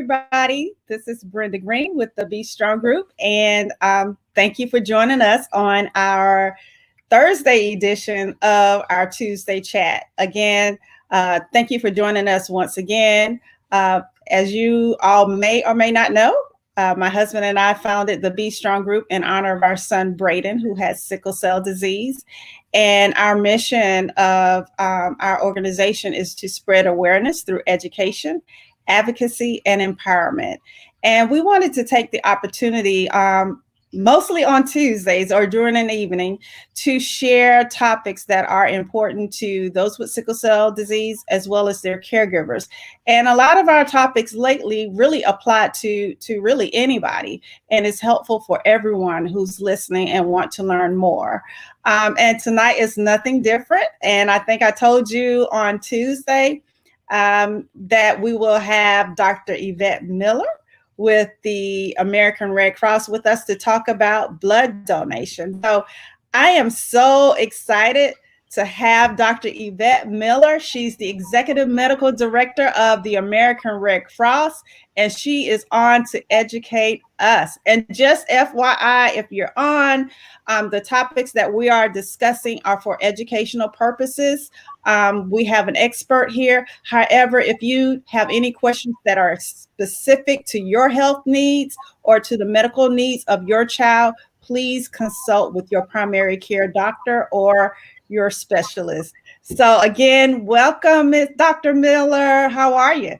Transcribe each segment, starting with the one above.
everybody. This is Brenda Green with the Be Strong Group, and thank you for joining us on our Thursday edition of our Tuesday chat. Again, thank you for joining us once again. As you all may or may not know, my husband and I founded the Be Strong Group in honor of our son, Braden, who has sickle cell disease. And our mission of our organization is to spread awareness through education, advocacy, and empowerment. And we wanted to take the opportunity, mostly on Tuesdays or during an evening, to share topics that are important to those with sickle cell disease as well as their caregivers. And a lot of our topics lately really apply to really anybody, and it's helpful for everyone who's listening and want to learn more. And tonight is nothing different. And I think I told you on Tuesday that we will have Dr. Yvette Miller with the American Red Cross with us to talk about blood donation. So I am so excited to have Dr. Yvette Miller. She's the Executive Medical Director of the American Red Cross, and she is on to educate us. And just FYI, if you're on, the topics that we are discussing are for educational purposes. We have an expert here. However, if you have any questions that are specific to your health needs or to the medical needs of your child, please consult with your primary care doctor or your specialist. So again, welcome, Ms. Dr. Miller. How are you?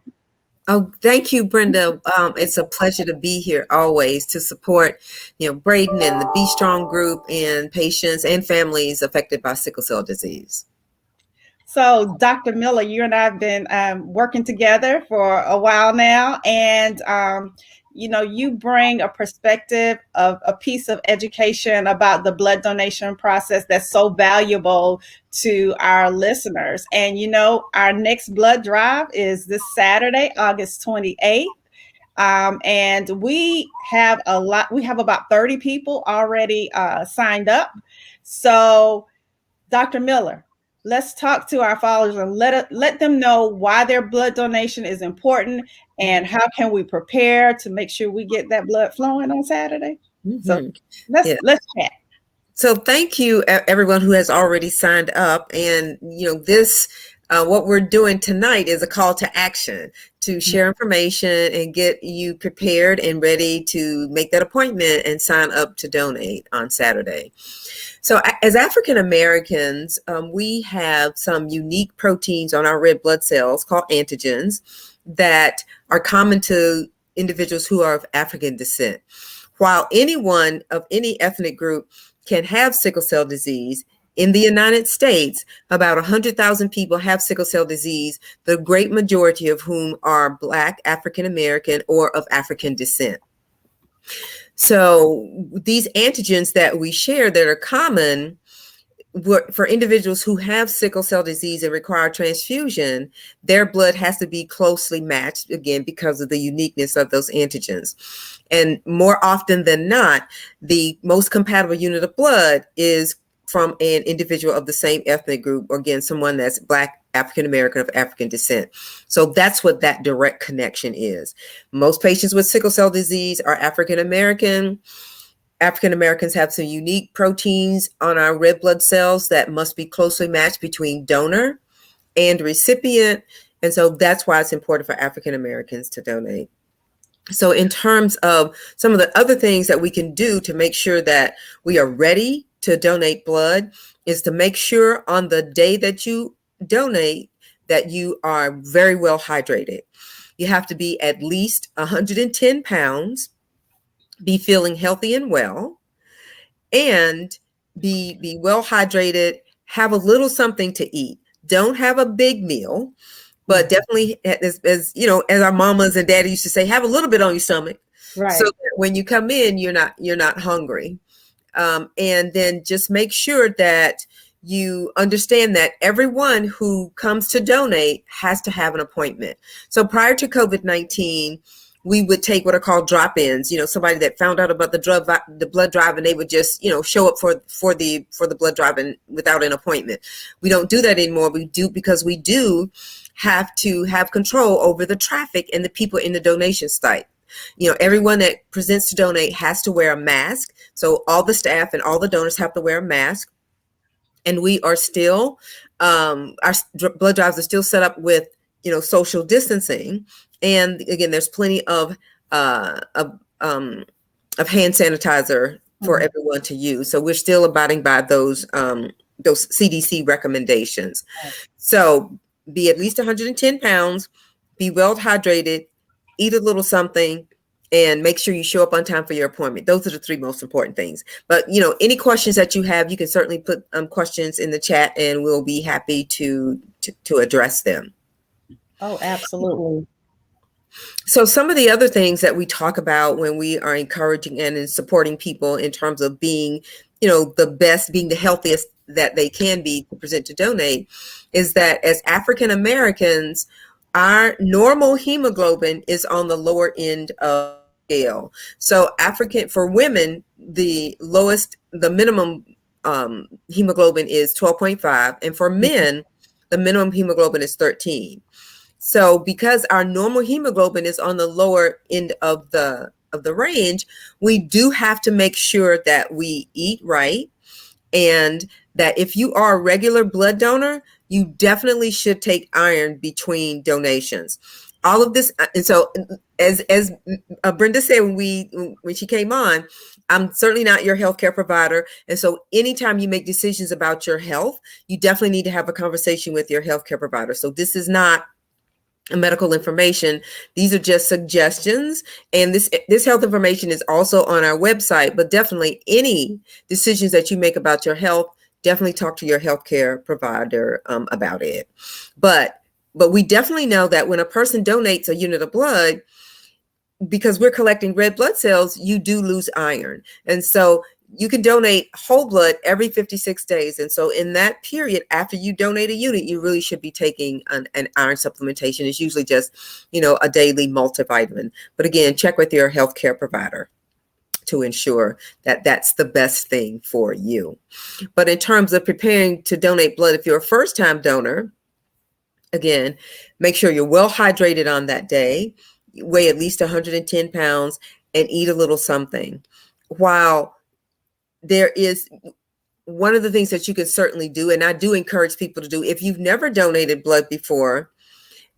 Oh, thank you, Brenda. It's a pleasure to be here always to support, Braden and the Be Strong Group and patients and families affected by sickle cell disease. So, Dr. Miller, you and I have been working together for a while now, and you bring a perspective of a piece of education about the blood donation process that's so valuable to our listeners. And our next blood drive is this Saturday, August 28th. And we have about 30 people already signed up. So, Dr. Miller, let's talk to our followers and let them know why their blood donation is important and how can we prepare to make sure we get that blood flowing on Saturday. Mm-hmm. So let's chat. So thank you, everyone who has already signed up. And this what we're doing tonight is a call to action to share information and get you prepared and ready to make that appointment and sign up to donate on Saturday. So as African Americans, we have some unique proteins on our red blood cells called antigens that are common to individuals who are of African descent. While anyone of any ethnic group can have sickle cell disease, in the United States, about 100,000 people have sickle cell disease, the great majority of whom are Black, African American, or of African descent. So these antigens that we share that are common for individuals who have sickle cell disease and require transfusion, their blood has to be closely matched, again, because of the uniqueness of those antigens. And more often than not, the most compatible unit of blood is from an individual of the same ethnic group, or again, someone that's Black, African American, of African descent. So that's what that direct connection is. Most patients with sickle cell disease are African American. African Americans have some unique proteins on our red blood cells that must be closely matched between donor and recipient. And so that's why it's important for African Americans to donate. So in terms of some of the other things that we can do to make sure that we are ready to donate blood is to make sure on the day that you donate that you are very well hydrated. You have to be at least 110 pounds, be feeling healthy and well, and be well hydrated, have a little something to eat. Don't have a big meal, but definitely, as our mamas and daddy used to say, have a little bit on your stomach, right? So that when you come in, you're not hungry. And then just make sure that you understand that everyone who comes to donate has to have an appointment. So prior to COVID-19, we would take what are called drop-ins. Somebody that found out about the blood drive, and they would just show up for the blood drive and without an appointment. We don't do that anymore. We do, because we do have to have control over the traffic and the people in the donation site. Everyone that presents to donate has to wear a mask. So all the staff and all the donors have to wear a mask. And we are still, our blood drives are still set up with, social distancing. And again, there's plenty of hand sanitizer for everyone to use. So we're still abiding by those CDC recommendations. So be at least 110 pounds, be well hydrated, eat a little something, and make sure you show up on time for your appointment. Those are the 3 most important things. But, any questions that you have, you can certainly put questions in the chat, and we'll be happy to address them. Oh, absolutely. So some of the other things that we talk about when we are encouraging and supporting people in terms of being, the best, being the healthiest that they can be to present to donate, is that as African Americans, our normal hemoglobin is on the lower end of the scale. So for women, the minimum hemoglobin is 12.5, and for men, the minimum hemoglobin is 13. So because our normal hemoglobin is on the lower end of the range, we do have to make sure that we eat right, and that if you are a regular blood donor, you definitely should take iron between donations. All of this, and so as Brenda said when she came on, I'm certainly not your healthcare provider, and so anytime you make decisions about your health, you definitely need to have a conversation with your healthcare provider. So this is not medical information. These are just suggestions, and this health information is also on our website. But definitely, any decisions that you make about your health, definitely talk to your healthcare provider about it. But we definitely know that when a person donates a unit of blood, because we're collecting red blood cells, you do lose iron, and so you can donate whole blood every 56 days. And so in that period, after you donate a unit, you really should be taking an iron supplementation. It's usually just, a daily multivitamin. But again, check with your healthcare provider to ensure that that's the best thing for you. But in terms of preparing to donate blood, if you're a first-time donor, again, make sure you're well hydrated on that day, weigh at least 110 pounds, and eat a little something. While there is one of the things that you can certainly do, and I do encourage people to do, if you've never donated blood before,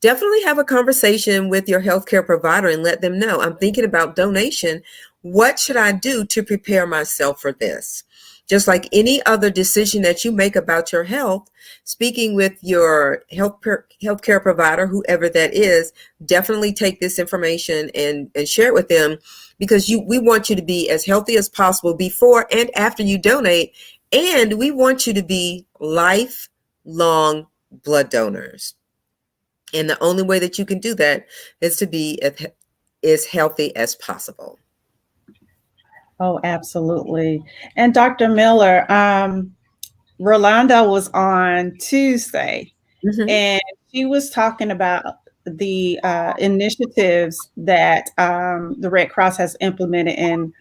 definitely have a conversation with your healthcare provider and let them know, I'm thinking about donation. What should I do to prepare myself for this? Just like any other decision that you make about your health, speaking with your healthcare provider, whoever that is, definitely take this information and share it with them, because we want you to be as healthy as possible before and after you donate, and we want you to be lifelong blood donors. And the only way that you can do that is to be as healthy as possible. Oh, absolutely. And Dr. Miller, Rolanda was on Tuesday, and she was talking about the initiatives that the Red Cross has implemented in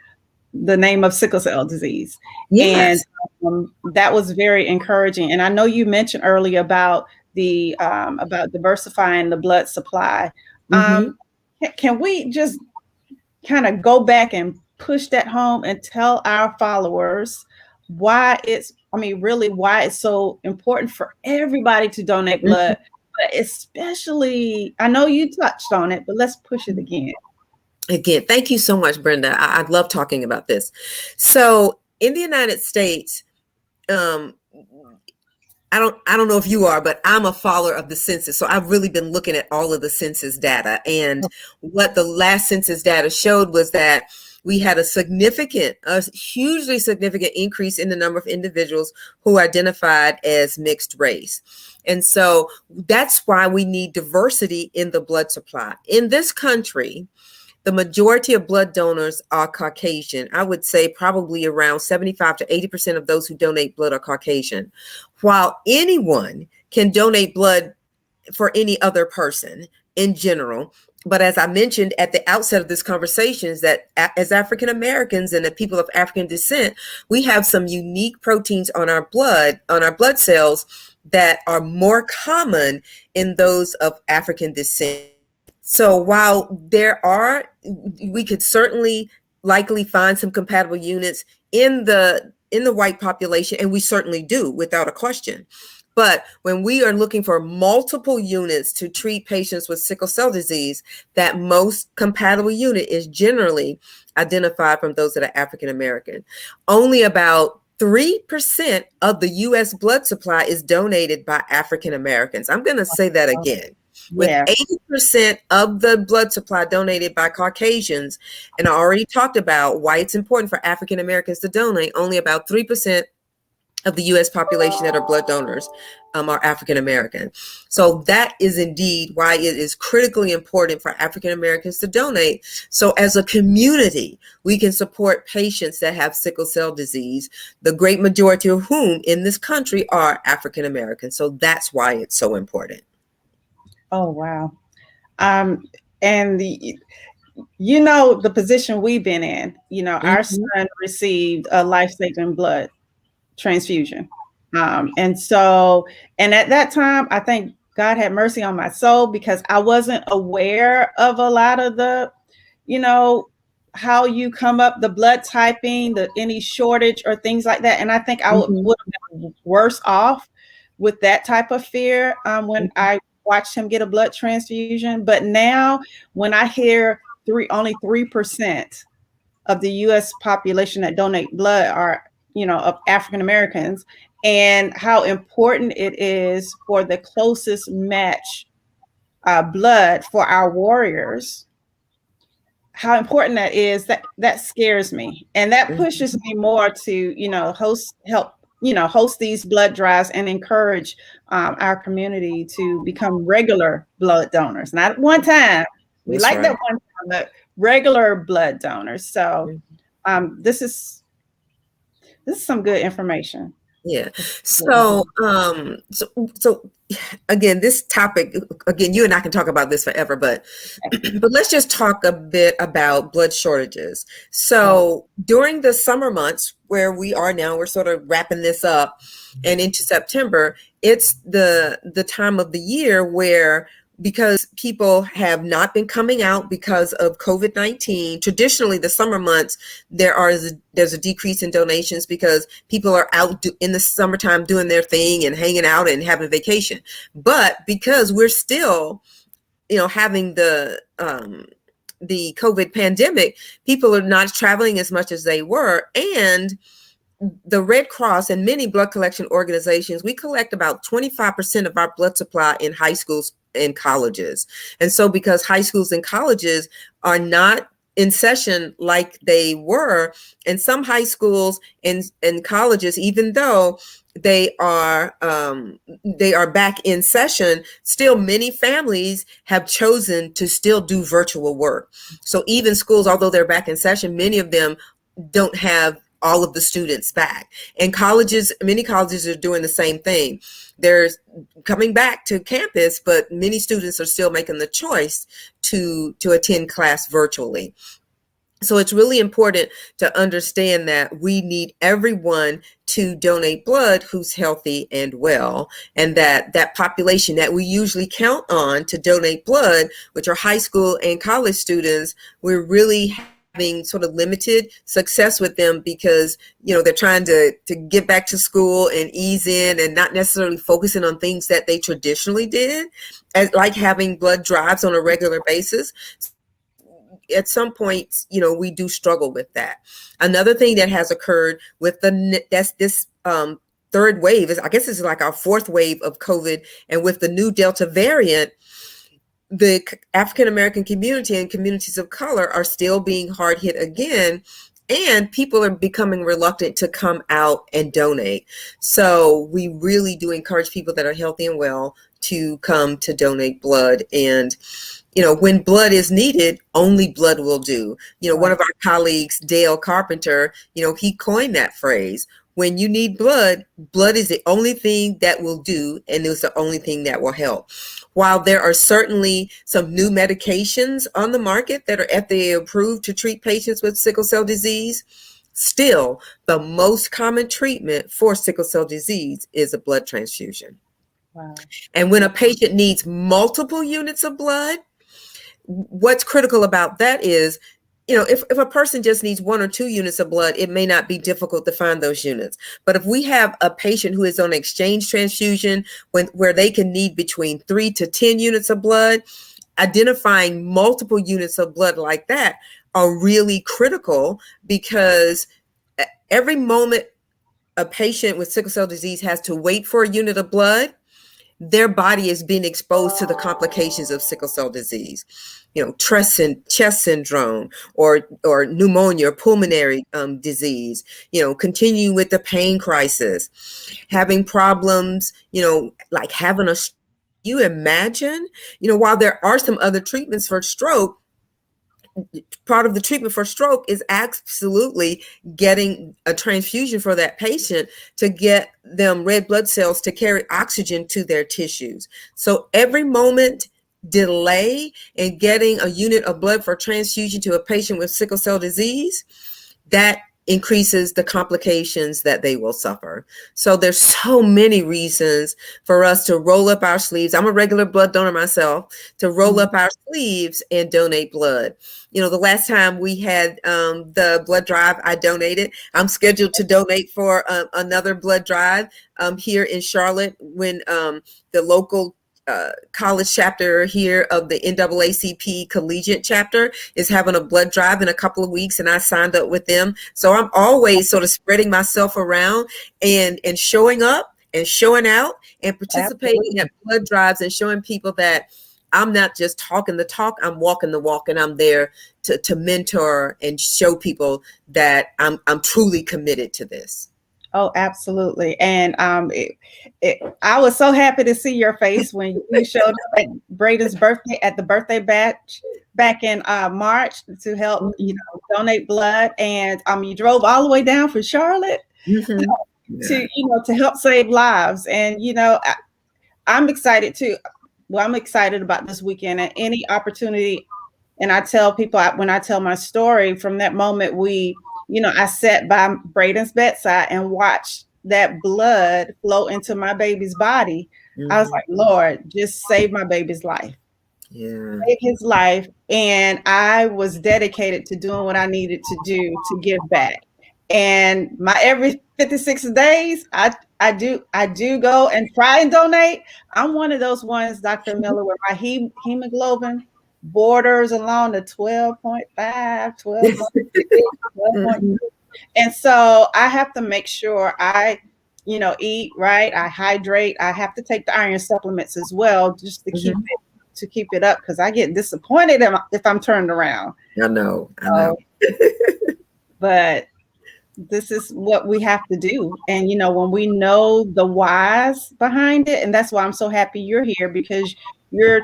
the name of sickle cell disease. Yes. And that was very encouraging. And I know you mentioned earlier about about diversifying the blood supply. Can we just kind of go back and push that home and tell our followers why it's so important for everybody to donate blood, but especially, I know you touched on it, but let's push it again. Again, thank you so much, Brenda. I love talking about this. So in the United States, I don't know if you are, but I'm a follower of the census. So I've really been looking at all of the census data, and what the last census data showed was that we had a hugely significant increase in the number of individuals who identified as mixed race. And so that's why we need diversity in the blood supply. In this country, the majority of blood donors are Caucasian. I would say probably around 75 to 80% of those who donate blood are Caucasian. While anyone can donate blood for any other person in general, But as I mentioned at the outset of this conversation, is that as African Americans and the people of African descent, we have some unique proteins on our blood cells that are more common in those of African descent. So while we could certainly likely find some compatible units in the white population, and we certainly do without a question. But when we are looking for multiple units to treat patients with sickle cell disease, that most compatible unit is generally identified from those that are African American. Only about 3% of the U.S. blood supply is donated by African Americans. I'm going to say that again. With 80% of the blood supply donated by Caucasians, and I already talked about why it's important for African Americans to donate, only about 3% of the U.S. population that are blood donors are African American. So that is indeed why it is critically important for African Americans to donate. So as a community, we can support patients that have sickle cell disease, the great majority of whom in this country are African American. So that's why it's so important. Oh, wow. And the position we've been in, our son received a life-saving blood transfusion. And at that time, I think God had mercy on my soul, because I wasn't aware of a lot of the, how you come up, the blood typing, any shortage or things like that. And I think I would have been worse off with that type of fear when I watched him get a blood transfusion. But now when I hear only 3% of the US population that donate blood are, of African Americans, and how important it is for the closest match blood for our warriors, how important that is, that scares me. And that pushes me more to, host these blood drives and encourage our community to become regular blood donors. Not at one time. We like that one time, but regular blood donors. So this is some good information. Yeah. So again, this topic, you and I can talk about this forever, but let's just talk a bit about blood shortages. So during the summer months where we are now, we're sort of wrapping this up and into September, it's the time of the year where, because people have not been coming out because of COVID-19. Traditionally, the summer months, there's a decrease in donations because people are out in the summertime doing their thing and hanging out and having vacation. But because we're still, having the COVID pandemic, people are not traveling as much as they were. And the Red Cross and many blood collection organizations, we collect about 25% of our blood supply in high schools and colleges. And so because high schools and colleges are not in session like they were, and some high schools and colleges, even though they are back in session, still many families have chosen to still do virtual work. So even schools, although they're back in session, many of them don't have all of the students back. And many colleges are doing the same thing. They're coming back to campus, but many students are still making the choice to attend class virtually. So it's really important to understand that we need everyone to donate blood who's healthy and well, and that population that we usually count on to donate blood, which are high school and college students, we're really having sort of limited success with them because, they're trying to get back to school and ease in and not necessarily focusing on things that they traditionally did, like having blood drives on a regular basis. At some points, we do struggle with that. Another thing that has occurred with this third wave is, I guess it's like our fourth wave of COVID, and with the new Delta variant, the African American community and communities of color are still being hard hit again, and people are becoming reluctant to come out and donate. So we really do encourage people that are healthy and well to come to donate blood. And when blood is needed, only blood will do. One of our colleagues, Dale Carpenter, he coined that phrase. when you need blood, blood is the only thing that will do, and it's the only thing that will help. While there are certainly some new medications on the market that are FDA approved to treat patients with sickle cell disease, still the most common treatment for sickle cell disease is a blood transfusion. Wow. And when a patient needs multiple units of blood, what's critical about that is, if a person just needs 1 or 2 units of blood, it may not be difficult to find those units. But if we have a patient who is on exchange transfusion where they can need between 3 to 10 units of blood, identifying multiple units of blood like that are really critical, because every moment a patient with sickle cell disease has to wait for a unit of blood, their body is being exposed to the complications of sickle cell disease, chest syndrome or pneumonia or pulmonary disease, continue with the pain crisis, having problems, like having a, you imagine, while there are some other treatments for stroke, part of the treatment for stroke is absolutely getting a transfusion for that patient to get them red blood cells to carry oxygen to their tissues. So every moment delay in getting a unit of blood for transfusion to a patient with sickle cell disease, that increases the complications that they will suffer. So there's so many reasons for us to roll up our sleeves. I'm a regular blood donor myself, to roll up our sleeves and donate blood. The last time we had the blood drive, I donated. I'm scheduled to donate for another blood drive here in Charlotte when the local college chapter here of the NAACP collegiate chapter is having a blood drive in a couple of weeks, and I signed up with them. So I'm always sort of spreading myself around and showing up and showing out and participating at blood drives and showing people that I'm not just talking the talk, I'm walking the walk, and I'm there to mentor and show people that I'm truly committed to this. Oh, absolutely. And I was so happy to see your face when you showed up at Braden's birthday, at the birthday batch back in March, to help, donate blood. And you drove all the way down from Charlotte to help save lives. And, I'm excited too. Well, I'm excited about this weekend and any opportunity. And I tell people, when I tell my story, from that moment, I sat by Braden's bedside and watched that blood flow into my baby's body. I was like, Lord, just save my baby's life. Yeah. Save his life. And I was dedicated to doing what I needed to do to give back. And my every 56 days, I do go and try and donate. I'm one of those ones, Dr. Miller, where my hemoglobin borders along the 12.5, 12.6. And so I have to make sure I, eat right. I hydrate. I have to take the iron supplements as well, just to keep it up, because I get disappointed if I'm turned around. I know. But this is what we have to do. And, when we know the whys behind it, and that's why I'm so happy you're here, because you're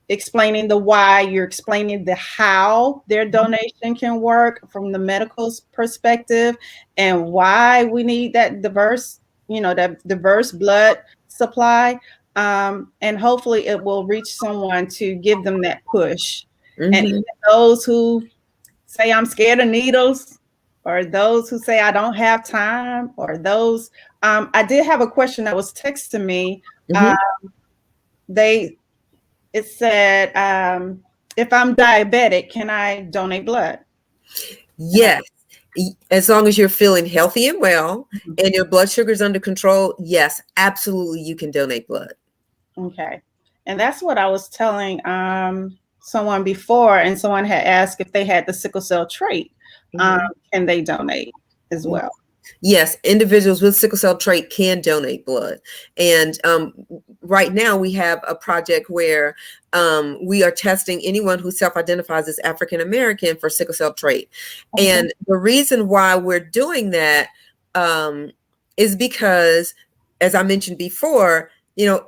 explaining the why, you're explaining the how their donation can work from the medical perspective, and why we need that diverse blood supply. And hopefully it will reach someone to give them that push. And even those who say, I'm scared of needles, or those who say I don't have time, or those, I did have a question that was texted to me. It said, if I'm diabetic, can I donate blood? Yes. As long as you're feeling healthy and well and your blood sugar is under control, yes, absolutely, you can donate blood. Okay. And that's what I was telling someone before, and someone had asked if they had the sickle cell trait. Can they donate as well? Yes, individuals with sickle cell trait can donate blood. And right now we have a project where we are testing anyone who self-identifies as African American for sickle cell trait. And the reason why we're doing that is because, as I mentioned before,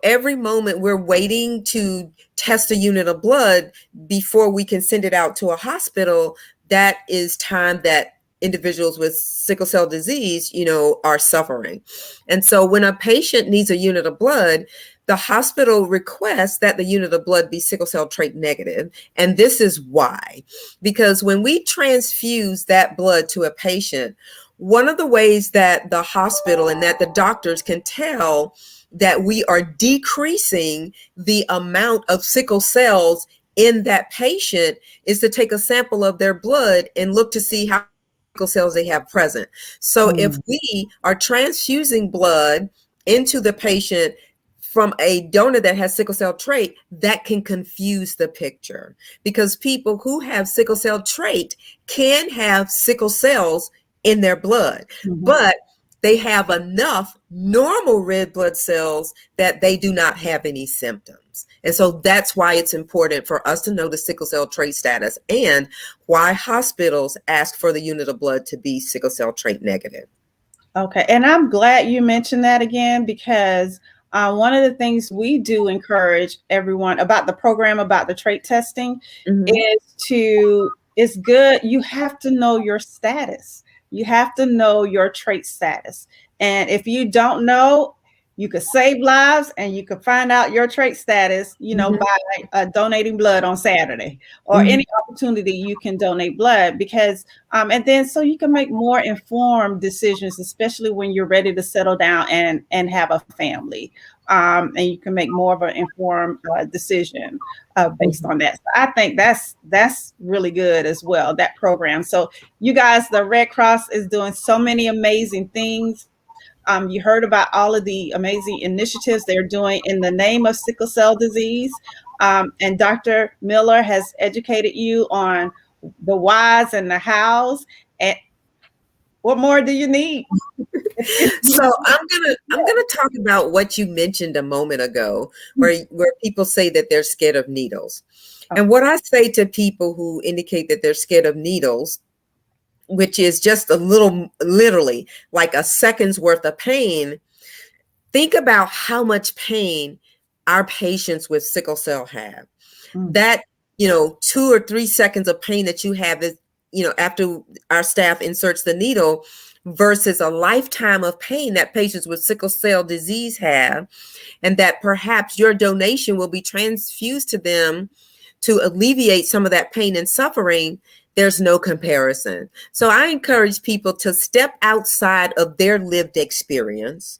every moment we're waiting to test a unit of blood before we can send it out to a hospital, that is time that individuals with sickle cell disease, are suffering. And so when a patient needs a unit of blood, the hospital requests that the unit of blood be sickle cell trait negative. And this is why. Because when we transfuse that blood to a patient, one of the ways that the hospital and that the doctors can tell that we are decreasing the amount of sickle cells in that patient is to take a sample of their blood and look to see how sickle cells they have present. So if we are transfusing blood into the patient from a donor that has sickle cell trait, that can confuse the picture, because people who have sickle cell trait can have sickle cells in their blood, but they have enough normal red blood cells that they do not have any symptoms. And so that's why it's important for us to know the sickle cell trait status, and why hospitals ask for the unit of blood to be sickle cell trait negative. Okay. And I'm glad you mentioned that again, because one of the things we do encourage everyone about the program, about the trait testing, is good. You have to know your status. You have to know your trait status. And if you don't know, you could save lives, and you could find out your trait status, by donating blood on Saturday, or any opportunity you can donate blood, because, and then so you can make more informed decisions, especially when you're ready to settle down and have a family. And you can make more of an informed decision based on that. So I think that's really good as well, that program. So you guys, the Red Cross is doing so many amazing things. You heard about all of the amazing initiatives they're doing in the name of sickle cell disease. And Dr. Miller has educated you on the whys and the hows. And what more do you need? So I'm gonna talk about what you mentioned a moment ago, where people say that they're scared of needles. And what I say to people who indicate that they're scared of needles, which is just a little, literally like a second's worth of pain, think about how much pain our patients with sickle cell have. That, 2 or 3 seconds of pain that you have is, after our staff inserts the needle, versus a lifetime of pain that patients with sickle cell disease have, and that perhaps your donation will be transfused to them to alleviate some of that pain and suffering. There's no comparison. So I encourage people to step outside of their lived experience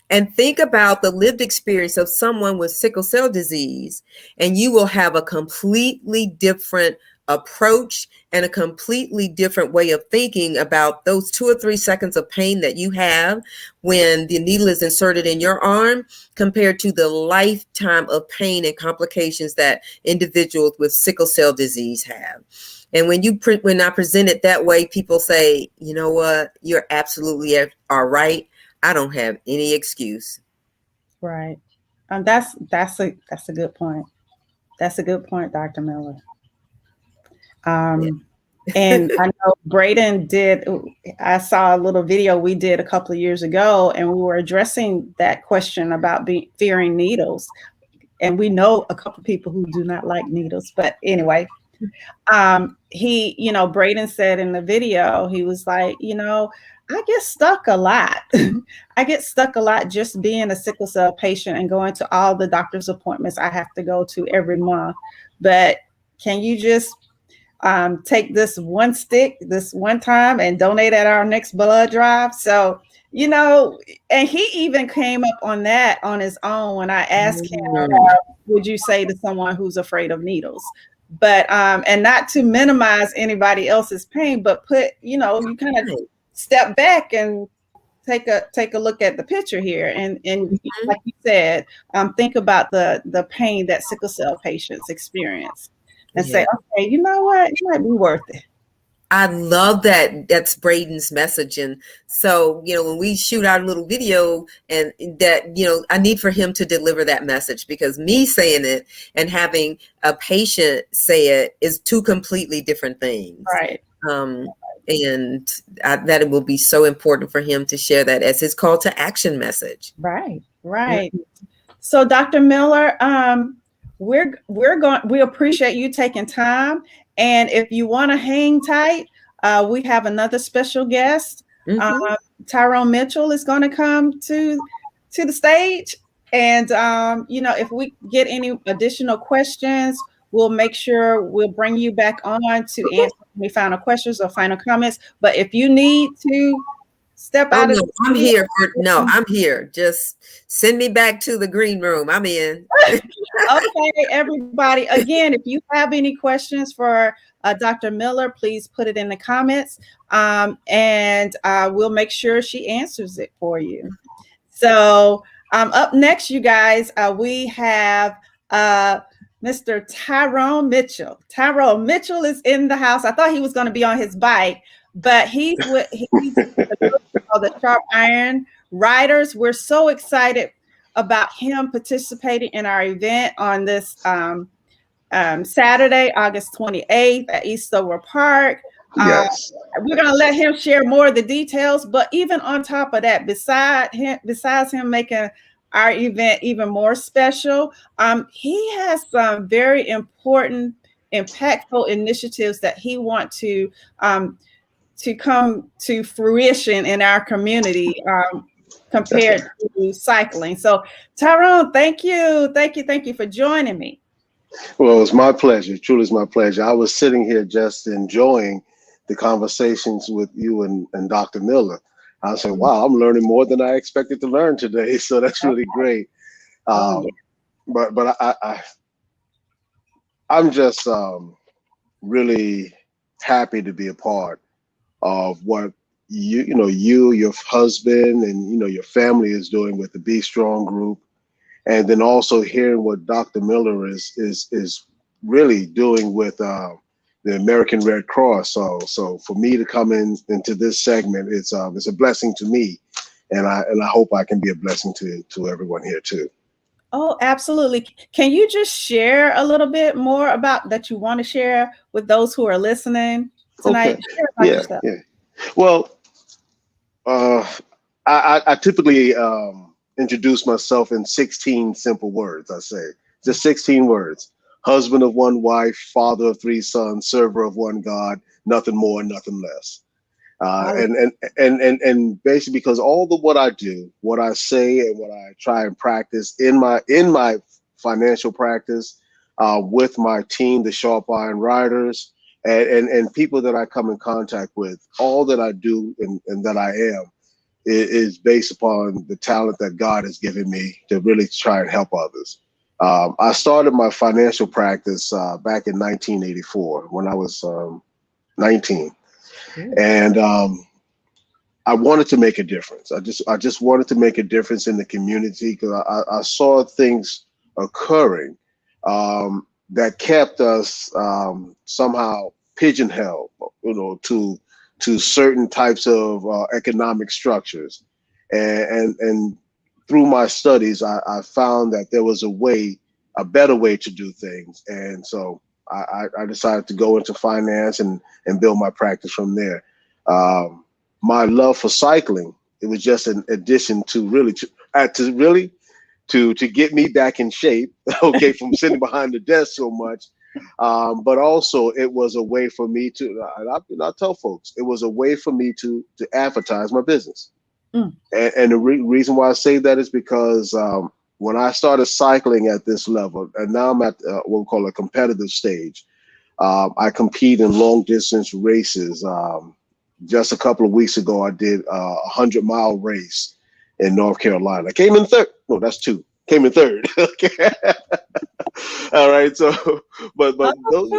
and think about the lived experience of someone with sickle cell disease, and you will have a completely different approach and a completely different way of thinking about those 2 or 3 seconds of pain that you have when the needle is inserted in your arm, compared to the lifetime of pain and complications that individuals with sickle cell disease have. And when I present it that way, people say, you know what, you're absolutely are right. I don't have any excuse. Right. That's a good point. That's a good point, Dr. Miller. And I know Braden I saw a little video we did a couple of years ago, and we were addressing that question about fearing needles. And we know a couple of people who do not like needles, but anyway, Braden said in the video, he was like, I get stuck a lot. I get stuck a lot just being a sickle cell patient and going to all the doctor's appointments I have to go to every month. But can you just take this one stick this one time and donate at our next blood drive? So, and he even came up on that on his own when I asked him, would you say to someone who's afraid of needles? But, and not to minimize anybody else's pain, but you kind of step back and take a look at the picture here. And like you said, think about the pain that sickle cell patients experience. And say, okay, you know what? It might be worth it. I love that. That's Braden's message. And so, when we shoot our little video, and that, I need for him to deliver that message, because me saying it and having a patient say it is 2 completely different things. Right. And that it will be so important for him to share that as his call to action message. Right. Right. So Dr. Miller, we appreciate you taking time. And if you want to hang tight, we have another special guest. Mhm. Tyrone Mitchell is going to come to the stage, and if we get any additional questions, we'll make sure we'll bring you back on to answer any final questions or final comments. But if you need to step Oh out of no, the I'm studio, here for no, I'm here. Just send me back to the green room. I'm in. okay, everybody. Again, if you have any questions for Dr. Miller, please put it in the comments, and we'll make sure she answers it for you. So up next, you guys, we have Mr. Tyrone Mitchell. Tyrone Mitchell is in the house. I thought he was going to be on his bike, but he's with the Sharp Iron Riders. We're so excited about him participating in our event on this Saturday, August 28th at Eastover Park. Yes. We're going to let him share more of the details, but even on top of that, besides him making our event even more special, he has some very important, impactful initiatives that he wants to come to fruition in our community compared to cycling. So, Tyrone, thank you for joining me. Well, it's my pleasure. Truly, it's my pleasure. I was sitting here just enjoying the conversations with you and Dr. Miller. I said, wow, I'm learning more than I expected to learn today. So that's really great. But I'm just really happy to be a part of what you, your husband, and your family is doing with the Be Strong group, and then also hearing what Dr. Miller is really doing with the American Red Cross. So for me to come into this segment, it's a blessing to me, and I hope I can be a blessing to everyone here too. Oh, absolutely. Can you just share a little bit more about that you want to share with those who are listening tonight? Okay. Share about yourself. Yeah. Well, I typically introduce myself in 16 simple words. I say just 16 words: husband of one wife, father of three sons, server of one God, nothing more, nothing less. And basically, because all what I do, what I say, and what I try and practice in my financial practice with my team, the Sharp Iron Riders, and people that I come in contact with, all that I do and that I am is based upon the talent that God has given me to really try and help others. I started my financial practice back in 1984 when I was 19. And I wanted to make a difference. I just wanted to make a difference in the community because I saw things occurring that kept us somehow pigeonholed, to certain types of economic structures. And through my studies, I found that there was a better way to do things. And so I decided to go into finance and build my practice from there. My love for cycling, it was just an addition to get me back in shape, okay, from sitting behind the desk so much. But also it was a way for me to, I tell folks, it was a way for me to advertise my business. And the reason why I say that is because when I started cycling at this level, and now I'm at what we call a competitive stage, I compete in long distance races. Just a couple of weeks ago, I did a 100-mile race in North Carolina. I came in third. No, that's two. Came in third. Okay. All right. So, but those,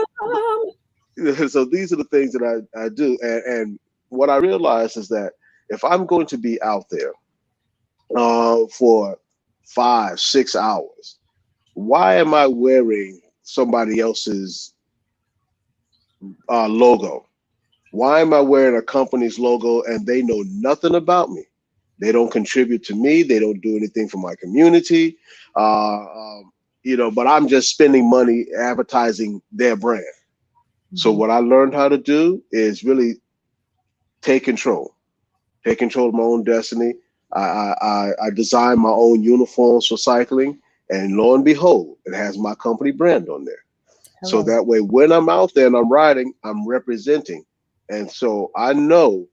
so these are the things that I do. And what I realized is that if I'm going to be out there for 5-6 hours, why am I wearing somebody else's logo? Why am I wearing a company's logo and they know nothing about me? They don't contribute to me. They don't do anything for my community. But I'm just spending money advertising their brand. So what I learned how to do is really take control of my own destiny. I design my own uniforms for cycling, and lo and behold, it has my company brand on there. Hello. So that way, when I'm out there and I'm riding, I'm representing And so I know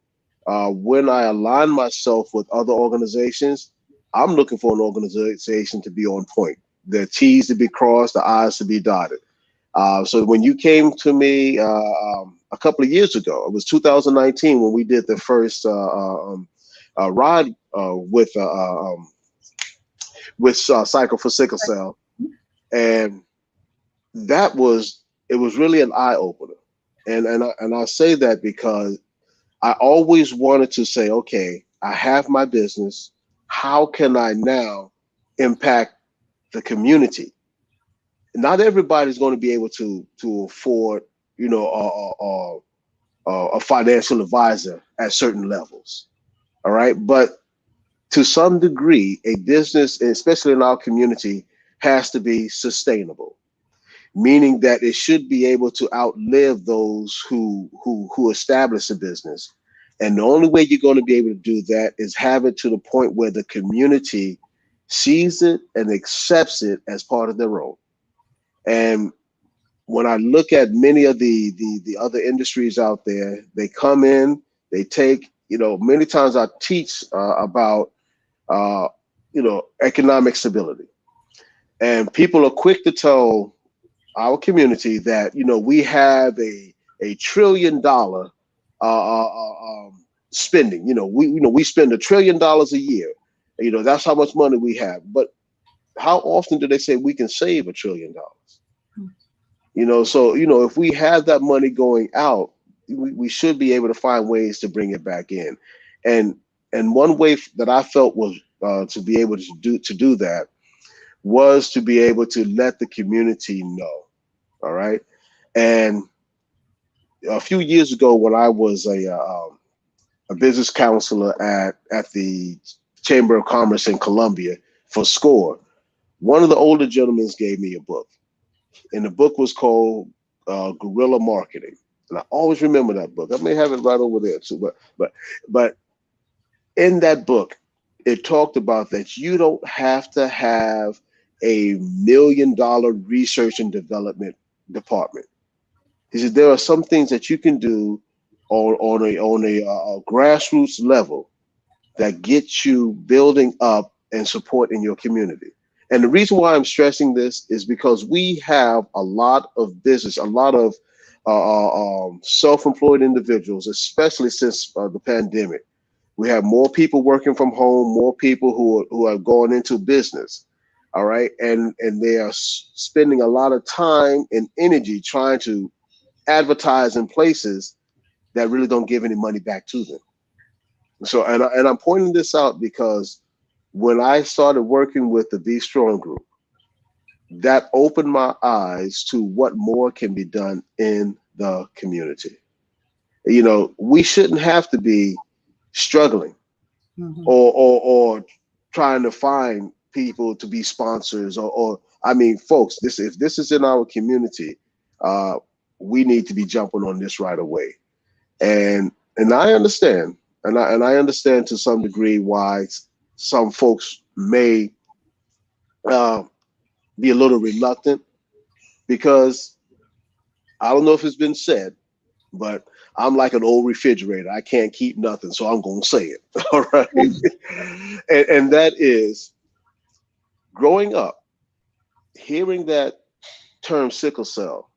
when I align myself with other organizations, I'm looking for an organization to be on point, the T's to be crossed, the I's to be dotted. So when you came to me a couple of years ago, it was 2019 when we did the first ride with Cycle for Sickle Cell, and it was really an eye opener, and I say that because I always wanted to say, okay, I have my business. How can I now impact the community? Not everybody's going to be able to afford, you know, a financial advisor at certain levels. All right, but to some degree, a business, especially in our community, has to be sustainable, meaning that it should be able to outlive those who establish a business. And the only way you're going to be able to do that is have it to the point where the community sees it and accepts it as part of their own. And when I look at many of the other industries out there, they come in, they take, you know, many times I teach about you know, economic stability, and people are quick to tell our community that, you know, we have a $1 trillion spending. We spend $1 trillion a year. You know, that's how much money we have. But how often do they say we can save $1 trillion? You know, so, you know, if we have that money going out, we should be able to find ways to bring it back in. And one way that I felt was to be able to do that was to be able to let the community know. All right. And a few years ago, when I was a business counselor at the Chamber of Commerce in Columbia for SCORE, one of the older gentlemen gave me a book, and the book was called Guerrilla Marketing. And I always remember that book. I may have it right over there too, but in that book, it talked about that you don't have to have a $1 million research and development department. He said there are some things that you can do on a grassroots level that get you building up and supporting your community. And the reason why I'm stressing this is because we have a lot of business, a lot of self-employed individuals, especially since the pandemic. We have more people working from home, more people who are going into business. All right. And they are spending a lot of time and energy trying to advertise in places that really don't give any money back to them. So, and I'm pointing this out because when I started working with the Be Strong group, that opened my eyes to what more can be done in the community. You know, we shouldn't have to be struggling or trying to find people to be sponsors or I mean, folks, if this is in our community, we need to be jumping on this right away. And I understand, and I understand to some degree why some folks may be a little reluctant, because I don't know if it's been said, but I'm like an old refrigerator. I can't keep nothing, so I'm going to say it. All right. And that is, growing up, hearing that term sickle cell,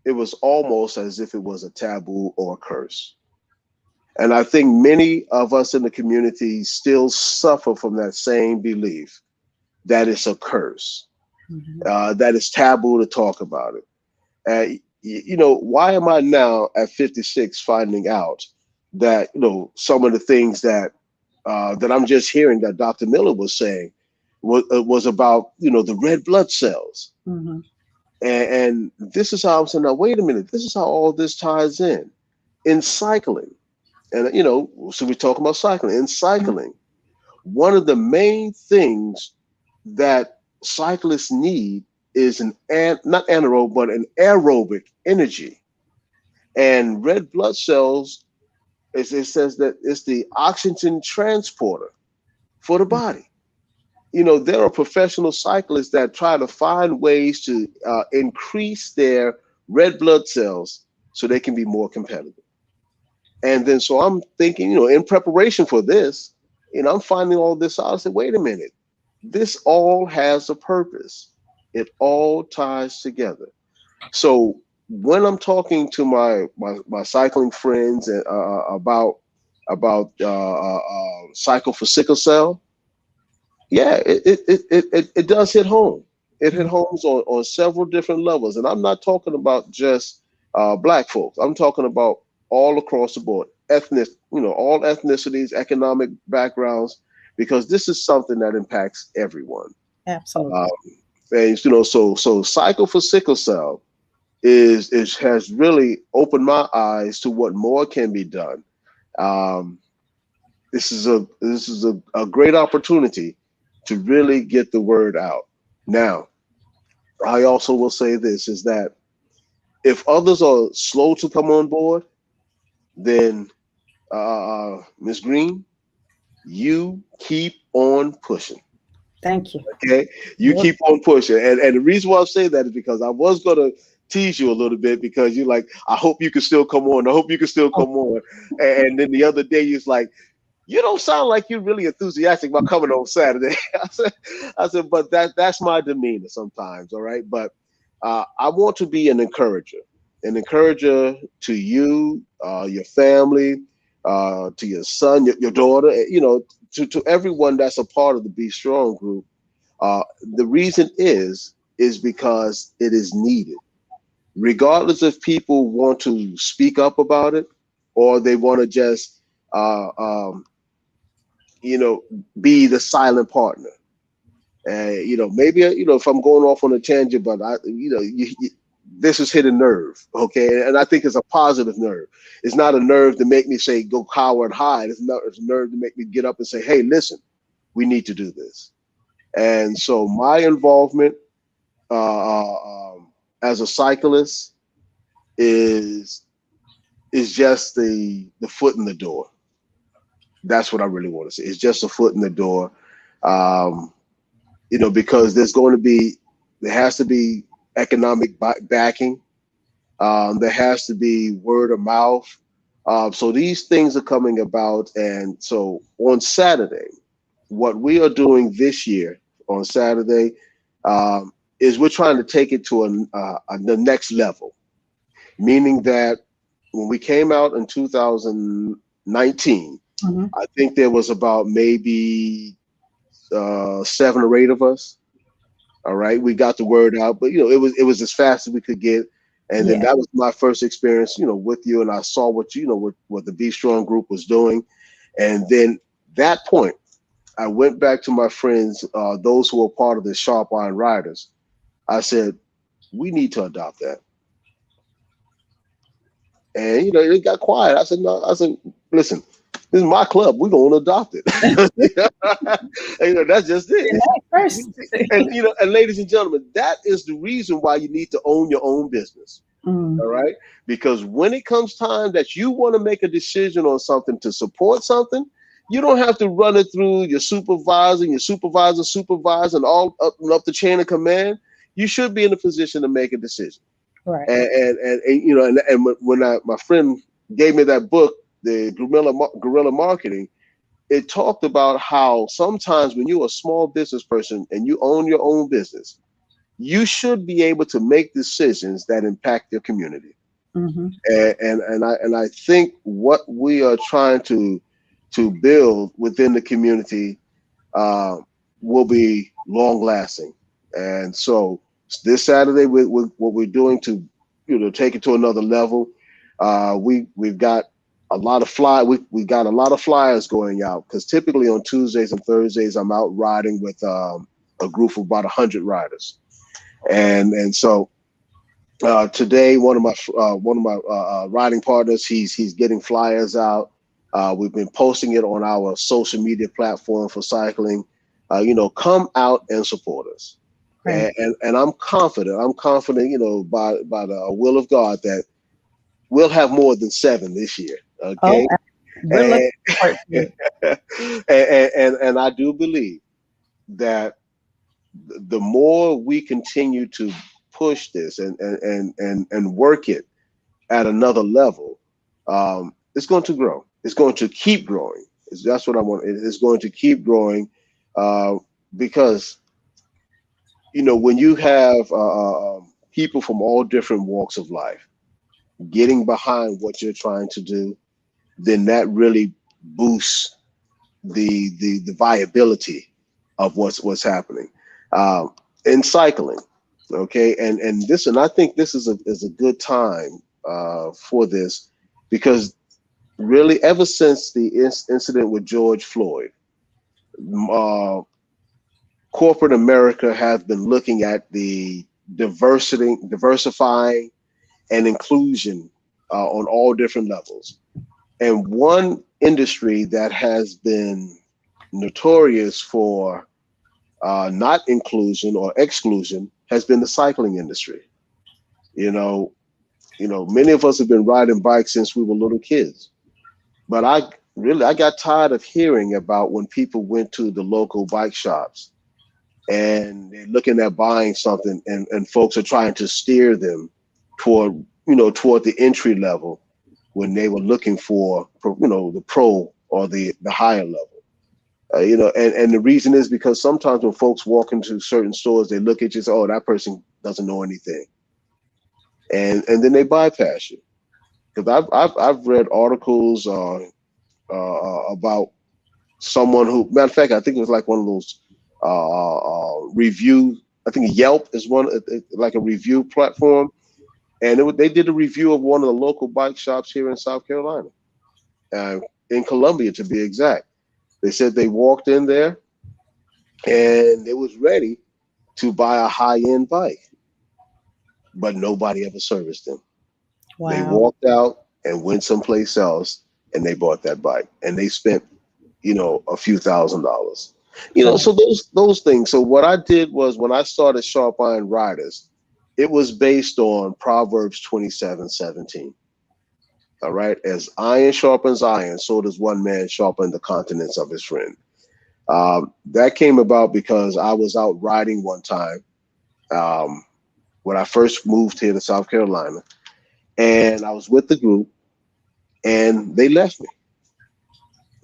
it was almost as if it was a taboo or a curse. And I think many of us in the community still suffer from that same belief that it's a curse, that it's taboo to talk about it. You know, why am I now at 56 finding out that, you know, some of the things that I'm just hearing that Dr. Miller was saying was about, you know, the red blood cells. And this is how I'm saying, now, wait a minute, this is how all this ties in cycling. And, you know, so we're talking about cycling. In cycling, one of the main things that cyclists need is not anaerobic, but an aerobic energy. And red blood cells, it says that it's the oxygen transporter for the body. You know, there are professional cyclists that try to find ways to increase their red blood cells so they can be more competitive. And then so I'm thinking, in preparation for this, I'm finding all this out. I said, wait a minute, this all has a purpose. It all ties together. So when I'm talking to my cycling friends about cycle for sickle cell, yeah, it does hit home. It hit homes on several different levels, and I'm not talking about just black folks. I'm talking about all across the board, all ethnicities, economic backgrounds, because this is something that impacts everyone. Absolutely. And so cycle for sickle cell is has really opened my eyes to what more can be done. Um, this is a great opportunity to really get the word out. Now, I also will say this is that if others are slow to come on board, then Ms. Green, you keep on pushing. Thank you. Okay, you keep on pushing, and the reason why I say that is because I was gonna tease you a little bit because you're like, I hope you can still come on. I hope you can still come on. And then the other day you're like, you don't sound like you're really enthusiastic about coming on Saturday. I said, but that's my demeanor sometimes. All right, but I want to be an encourager to you, your family, to your son, your daughter, to everyone that's a part of the Be Strong group. The reason is because it is needed, regardless if people want to speak up about it or they want to just, uh, um, be the silent partner. Maybe if I'm going off on a tangent, but this is hit a nerve, okay? And I think it's a positive nerve. It's not a nerve to make me say go cower and hide. It's a nerve to make me get up and say, hey, listen, we need to do this. And so my involvement as a cyclist is just the foot in the door. That's what I really want to say. It's just a foot in the door, because there has to be economic backing. There has to be word of mouth. So these things are coming about. And so on Saturday, what we are doing this year on Saturday is we're trying to take it to the next level, meaning that when we came out in 2019, I think there was about maybe 7 or 8 of us. All right, we got the word out, but it was as fast as we could get. And then that was my first experience, with you, and I saw what what the Be Strong group was doing. And then that point, I went back to my friends, those who were part of the Sharp Iron Riders. I said, we need to adopt that. And it got quiet. I said, no. I said, listen, this is my club. We're going to adopt it. And, that's just it. And ladies and gentlemen, that is the reason why you need to own your own business. All right, because when it comes time that you want to make a decision on something to support something, you don't have to run it through your supervisor, and all up the chain of command. You should be in a position to make a decision. Right. And when my friend gave me that book, the Guerrilla Marketing, it talked about how sometimes when you're a small business person and you own your own business, you should be able to make decisions that impact your community. And I think what we are trying to build within the community will be long lasting. And so this Saturday, what we're doing to take it to another level, we've got a lot of we got a lot of flyers going out, because typically on Tuesdays and Thursdays I'm out riding with a group of about 100 riders, and so today one of my riding partners, he's getting flyers out. We've been posting it on our social media platform for cycling. Come out and support us. Right. And I'm confident, by the will of God, that we'll have more than 7 this year. Okay. And I do believe that the more we continue to push this and work it at another level, it's going to grow. It's going to keep growing. That's what I want. It's going to keep growing because, you know, when you have people from all different walks of life getting behind what you're trying to do, then that really boosts the viability of what's happening in cycling. Okay, and I think this is a good time for this, because really ever since the incident with George Floyd, corporate America has been looking at the diversifying and inclusion on all different levels. And one industry that has been notorious for not inclusion or exclusion has been the cycling industry. You know, many of us have been riding bikes since we were little kids. But I got tired of hearing about when people went to the local bike shops and they're looking at buying something, and folks are trying to steer them toward the entry level when they were looking for, the pro or the higher level. And the reason is because sometimes when folks walk into certain stores, they look at you and say, oh, that person doesn't know anything. And then they bypass you. Because I've read articles about someone who, matter of fact, I think it was like one of those review. I think Yelp is one, like a review platform, and they did a review of one of the local bike shops here in South Carolina, in Columbia to be exact. They said they walked in there and they was ready to buy a high-end bike, but nobody ever serviced them. Wow. They walked out and went someplace else and they bought that bike, and they spent, a few $1,000s. So those things. So what I did was, when I started Sharp Iron Riders, it was based on Proverbs 27:17. All right. As iron sharpens iron, so does one man sharpen the countenance of his friend. That came about because I was out riding one time when I first moved here to South Carolina, and I was with the group and they left me.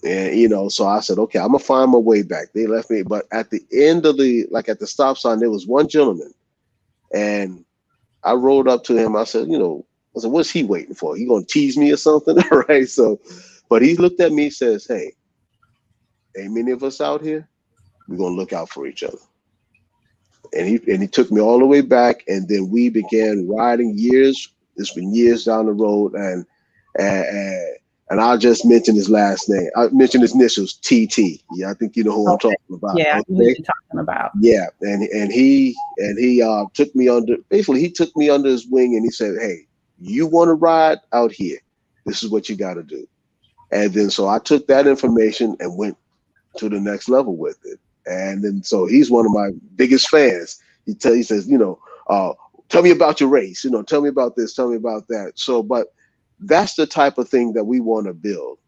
And, so I said, okay, I'm gonna find my way back. They left me. But at the end of at the stop sign, there was one gentleman, and I rolled up to him. I said, what's he waiting for? He gonna tease me or something? All right. So, but he looked at me and says, hey, ain't many of us out here. We're gonna look out for each other. And he took me all the way back, and then we began riding years. It's been years down the road, and I'll just mention his last name. I mentioned his initials, TT. Yeah, I think you know who I'm talking about. Yeah, okay? who you're talking about. Yeah, and he took me under. Basically, he took me under his wing, and he said, hey, you want to ride out here? This is what you got to do. And then so I took that information and went to the next level with it. And then so he's one of my biggest fans. He says, tell me about your race. Tell me about this. Tell me about that. So, but that's the type of thing that we want to build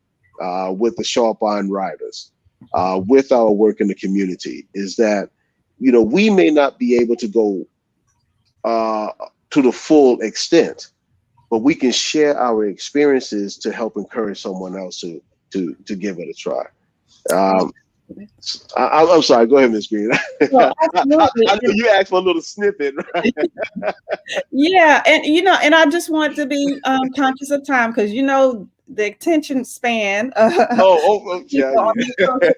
with the Sharp Iron Riders, with our work in the community, is that, we may not be able to go to the full extent, but we can share our experiences to help encourage someone else to give it a try. I'm sorry. Go ahead, Ms. Green. Well, I know you asked for a little snippet. Right? Yeah, and I just want to be conscious of time, because the attention span on social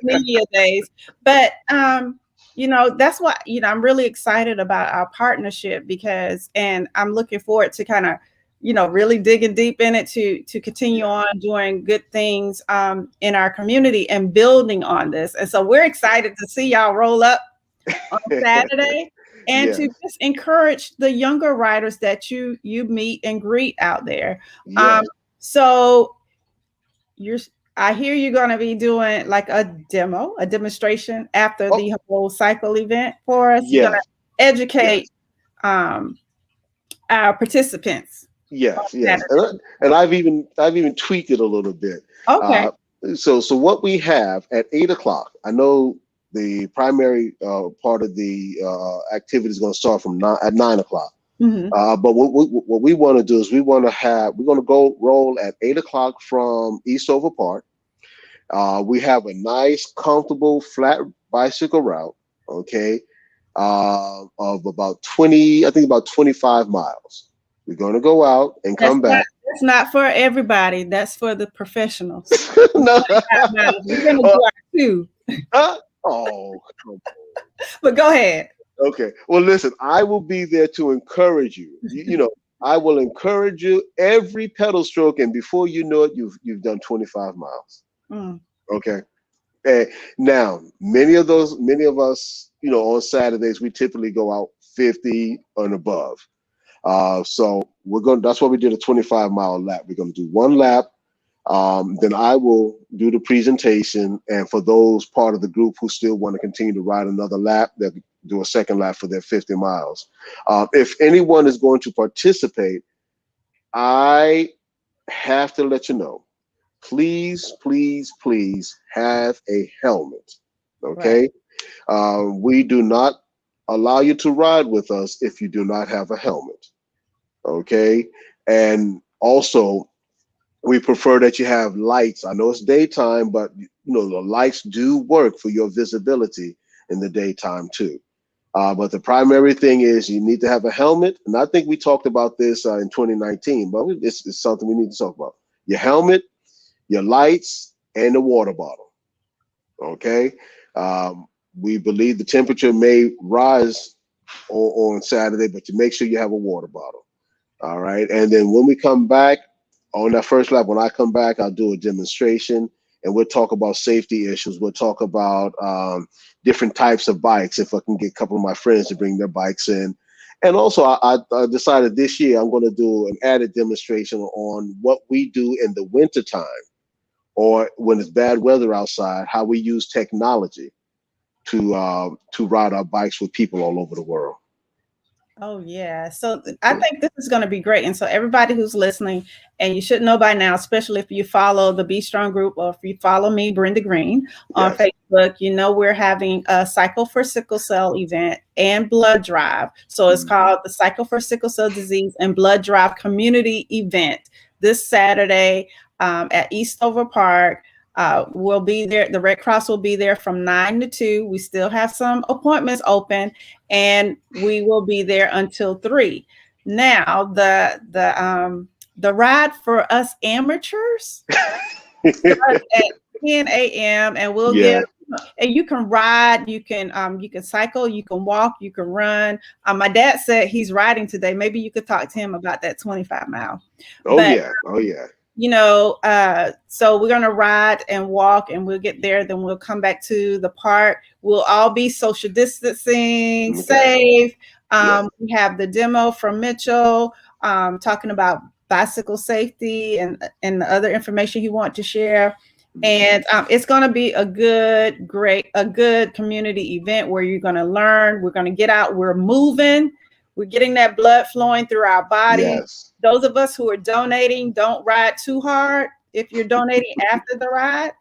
media days. But that's why I'm really excited about our partnership, and I'm looking forward to kind of really digging deep in it to continue on doing good things in our community and building on this. And so we're excited to see y'all roll up on Saturday and to just encourage the younger riders that you meet and greet out there. Yes. So I hear you're going to be doing like a demonstration after the whole cycle event for us. You're going to educate our participants. Yes. And I've even tweaked it a little bit. Okay. So what we have at 8:00, I know the primary part of the activity is going to start at 9:00. Mhm. But what we want to do is we're going to go roll at 8 o'clock from Eastover Park. We have a nice, comfortable, flat bicycle route, okay, of about 20, I think about 25 miles. We're going to go out and come back. That's not for everybody. That's for the professionals. No. We're going to do our two. Oh, come on. But go ahead. Okay. Well, listen, I will be there to encourage you. You know, I will encourage you every pedal stroke, and before you know it, you've done 25 miles. Mm. Okay. Now, many of us, you know, on Saturdays we typically go out 50 and above. So that's why we did a 25-mile lap. We're gonna do one lap. Then I will do the presentation, and for those part of the group who still want to continue to ride another lap, they'll do a second lap for their 50 miles. If anyone is going to participate, I have to let you know, please, please, please have a helmet. Okay. Right. We do not allow you to ride with us if you do not have a helmet. Okay. And also, we prefer that you have lights. I know it's daytime, but you know, the lights do work for your visibility in the daytime too. But the primary thing is you need to have a helmet. And I think we talked about this in 2019, but it's something we need to talk about. Your helmet, your lights, and the water bottle. Okay. We believe the temperature may rise on Saturday, but you make sure you have a water bottle. All right. And then when we come back, on that first lap, when I come back, I'll do a demonstration and we'll talk about safety issues. We'll talk about different types of bikes. If I can get a couple of my friends to bring their bikes in. And also I decided this year I'm going to do an added demonstration on what we do in the wintertime or when it's bad weather outside, how we use technology to ride our bikes with people all over the world. Oh, yeah. So I think this is going to be great. And so everybody who's listening, and you should know by now, especially if you follow the Be Strong group or if you follow me, Brenda Green, on Facebook, you know we're having a Cycle for Sickle Cell event and blood drive. So it's called the Cycle for Sickle Cell Disease and Blood Drive Community Event this Saturday at Eastover Park. We'll be there. The Red Cross will be there from 9 to 2. We still have some appointments open, and we will be there until 3. Now, the ride for us amateurs starts at 10 a.m. and we'll give. And you can ride, you can cycle, you can walk, you can run. My dad said he's riding today. Maybe you could talk to him about that 25 mile. Oh yeah. You know, so we're going to ride and walk and we'll get there. Then we'll come back to the park. We'll all be social distancing, safe. We have the demo from Mitchell talking about bicycle safety and the other information he wants to share. And it's going to be a good community event where you're going to learn. We're going to get out. We're moving. We're getting that blood flowing through our body. Yes. Those of us who are donating, don't ride too hard if you're donating after the ride.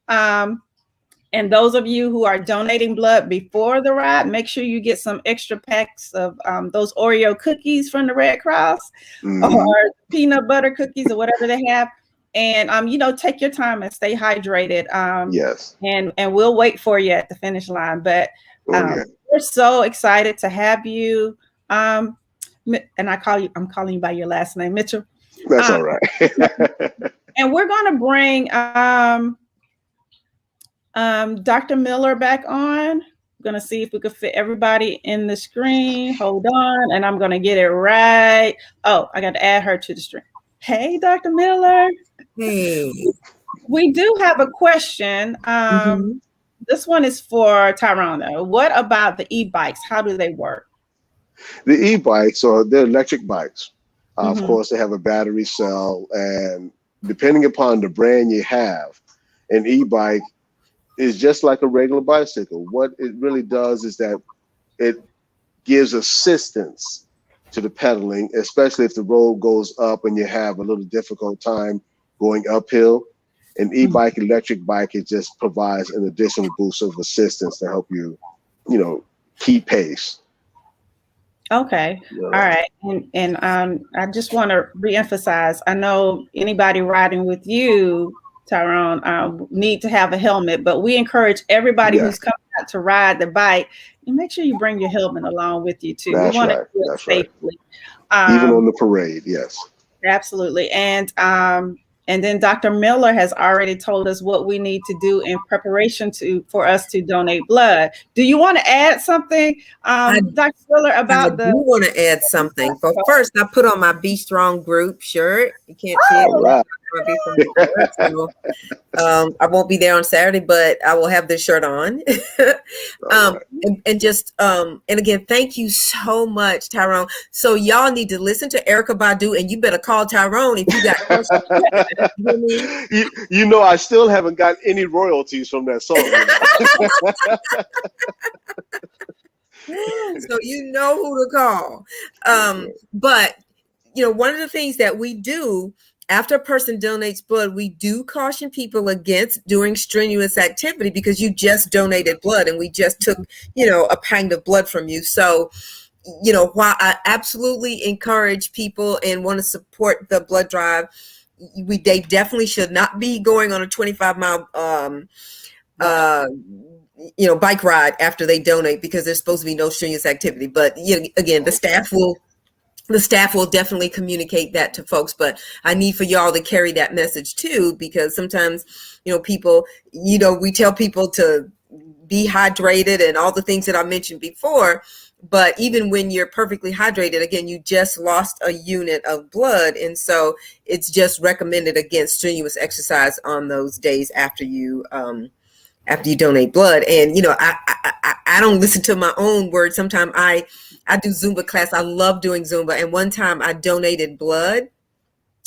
And those of you who are donating blood before the ride, make sure you get some extra packs of those Oreo cookies from the Red Cross or peanut butter cookies or whatever they have. And, you know, take your time and stay hydrated. Yes. And we'll wait for you at the finish line. But we're so excited to have you. And I'm calling you by your last name, Mitchell. That's all right. And we're going to bring Dr. Miller back on. I'm going to see if we could fit everybody in the screen. Hold on. And I'm going to get it right. Oh, I got to add her to the stream. Hey, Dr. Miller. Hey. We do have a question. This one is for Tyrone. What about the e-bikes? How do they work? The e-bikes they're electric bikes. Of course, they have a battery cell, and depending upon the brand you have, an e-bike is just like a regular bicycle. What it really does is that it gives assistance to the pedaling, especially if the road goes up and you have a little difficult time going uphill. An e-bike, electric bike, it just provides an additional boost of assistance to help you, you know, keep pace. Okay. All right. And I just want to reemphasize, I know anybody riding with you, Tyrone, need to have a helmet, but we encourage everybody Yeah, who's coming out to ride the bike, you make sure you bring your helmet along with you too. We that's want to right. do it That's right. safely. Even Um, on the parade, yes. Absolutely. And then Dr. Miller has already told us what we need to do in preparation for us to donate blood. Do you want to add something, I Dr. Miller, I about do want to add something. But first, I put on my Be Strong group shirt. You can't see it. All right. Be from New York, so, I won't be there on Saturday, but I will have this shirt on. All right. And just and again, thank you so much, Tyrone. So y'all need to listen to Erykah Badu, and you better call Tyrone if you got questions. You hear me? You know, I still haven't got any royalties from that song. So you know who to call. But one of the things that we do after a person donates blood, we do caution people against doing strenuous activity because you just donated blood and we just took, a pint of blood from you. So, while I absolutely encourage people and want to support the blood drive, they definitely should not be going on a 25-mile bike ride after they donate because there's supposed to be no strenuous activity. But again, the staff will definitely communicate that to folks, but I need for y'all to carry that message too, because sometimes, people, we tell people to be hydrated and all the things that I mentioned before, but even when you're perfectly hydrated, again, you just lost a unit of blood. And so it's just recommended against strenuous exercise on those days after you donate blood. And, I don't listen to my own words. Sometimes I do Zumba class. I love doing Zumba. And one time I donated blood.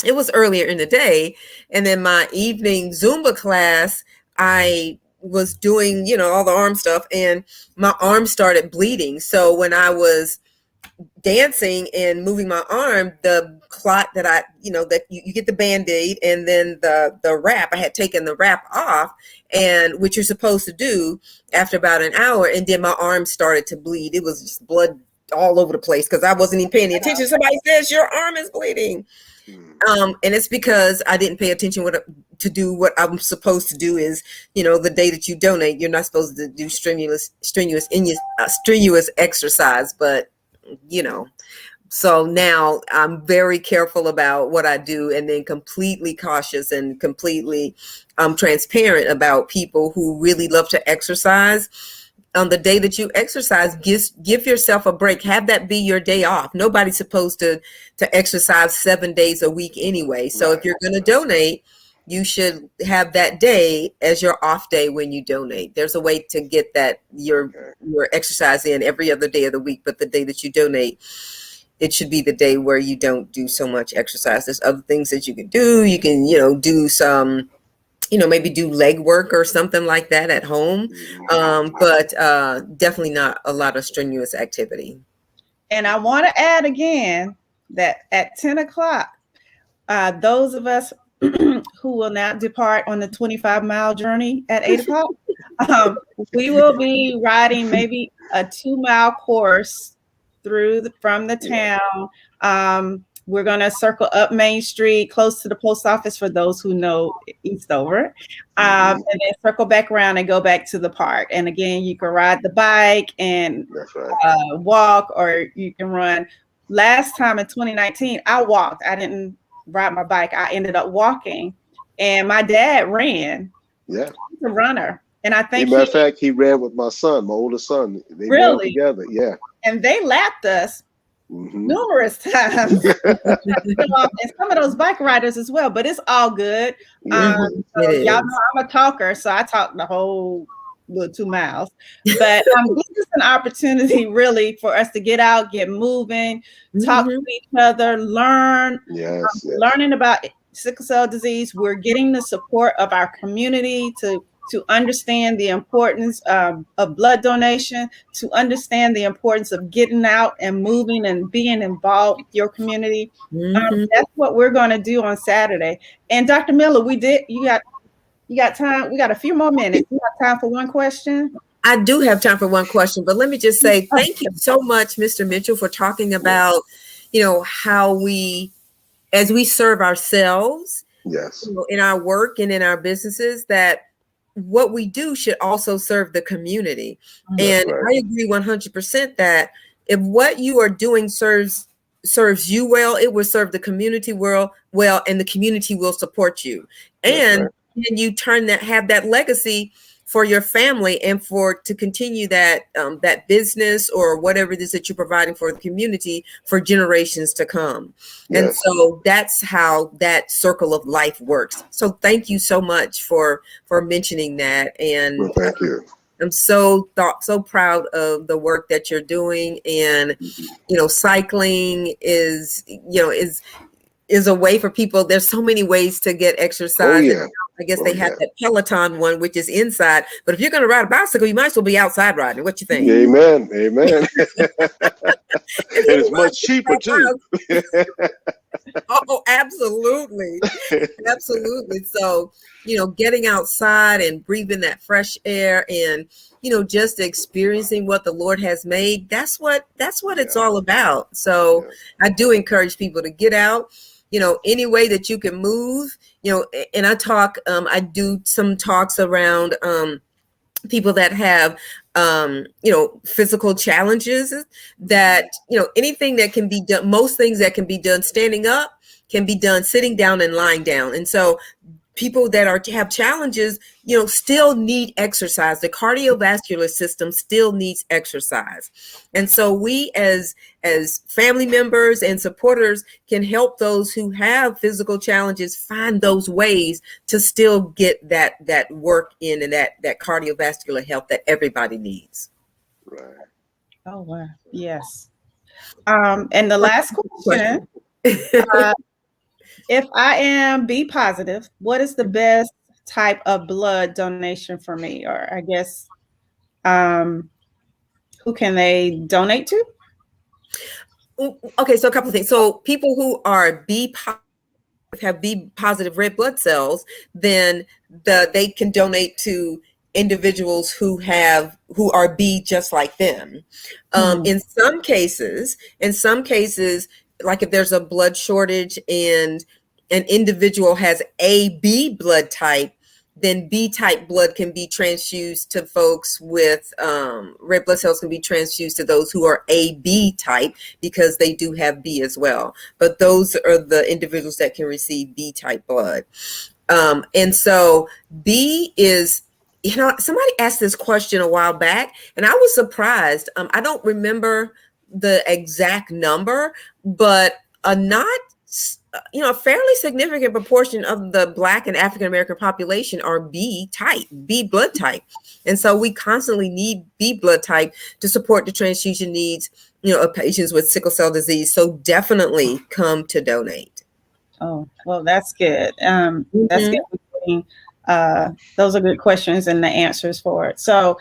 It was earlier in the day. And then my evening Zumba class, I was doing, all the arm stuff and my arm started bleeding. So when I was dancing and moving my arm, the clot that that you get the Band-Aid and then the wrap, I had taken the wrap off, and which you're supposed to do after about an hour, and then my arm started to bleed. It was just blood all over the place because I wasn't even paying attention. Somebody says your arm is bleeding. And it's because I didn't pay attention to do what I'm supposed to do is, the day that you donate, you're not supposed to do strenuous exercise, but so now I'm very careful about what I do, and then completely cautious and completely transparent about people who really love to exercise. On the day that you exercise, give yourself a break. Have that be your day off. Nobody's supposed to exercise 7 days a week anyway. So if you're going to donate, you should have that day as your off day when you donate. There's a way to get that your exercise in every other day of the week, but the day that you donate, it should be the day where you don't do so much exercise. There's other things that you can do. You can, do some, maybe do leg work or something like that at home, but definitely not a lot of strenuous activity. And I want to add again that at 10 o'clock, those of us who will now depart on the 25-mile journey at 8 o'clock, we will be riding maybe a 2-mile course from the town. We're going to circle up Main Street close to the post office for those who know Eastover, and then circle back around and go back to the park. And again, you can ride the bike and walk, or you can run. Last time in 2019, I walked. I didn't ride my bike. I ended up walking, and my dad ran. Yeah, he's a runner, and I think, as a matter of fact, he ran with my son, my oldest son. They ran together. Yeah, and they lapped us numerous times, and some of those bike riders as well. But it's all good. So y'all know I'm a talker, so I talk the whole little 2 miles. But this is an opportunity really for us to get out, get moving, talk to each other, learn. Learning about sickle cell disease. We're getting the support of our community to understand the importance of blood donation, to understand the importance of getting out and moving and being involved with your community. That's what we're going to do on Saturday. And Dr. Miller, you got time? We got a few more minutes. You got time for one question? I do have time for one question, but let me just say thank you so much, Mr. Mitchell, for talking about, how we, as we serve ourselves, Yes. In our work and in our businesses, that what we do should also serve the community. That's And right. I agree 100% that if what you are doing serves you well, it will serve the community well, and the community will support you. And right. then you have that legacy for your family and to continue that that business or whatever it is that you're providing for the community for generations to come. Yes. And so that's how that circle of life works. So thank you so much for mentioning that. And Well, thank you. I'm so proud of the work that you're doing. And cycling is a way for people. There's so many ways to get exercise. Oh, yeah. I guess they have that Peloton one, which is inside. But if you're going to ride a bicycle, you might as well be outside riding. What you think? Amen. Amen. And it's much cheaper too. Oh, absolutely. Absolutely. So, getting outside and breathing that fresh air and, just experiencing what the Lord has made, that's what it's all about. So I do encourage people to get out, any way that you can move, and I do some talks around, people that have physical challenges, that anything that can be done, most things that can be done standing up can be done sitting down and lying down. And so people that have challenges, still need exercise. The cardiovascular system still needs exercise. And so we as family members and supporters can help those who have physical challenges find those ways to still get that work in and that cardiovascular health that everybody needs. Right. Oh, wow. Yes. And the last question, if I am B positive, what is the best type of blood donation for me? Or I guess, who can they donate to? Okay, so a couple of things. So people who are B positive, have B positive red blood cells, then they can donate to individuals who are B just like them. In some cases, like if there's a blood shortage and an individual has AB blood type, then B type blood can be transfused to folks with red blood cells, can be transfused to those who are AB type because they do have B as well. But those are the individuals that can receive B type blood. And so B is, somebody asked this question a while back and I was surprised. I don't remember the exact number, but a fairly significant proportion of the Black and African American population are B blood type. And so we constantly need B blood type to support the transfusion needs, of patients with sickle cell disease. So definitely come to donate. Oh, well, that's good. That's good. Those are good questions and the answers for it. So,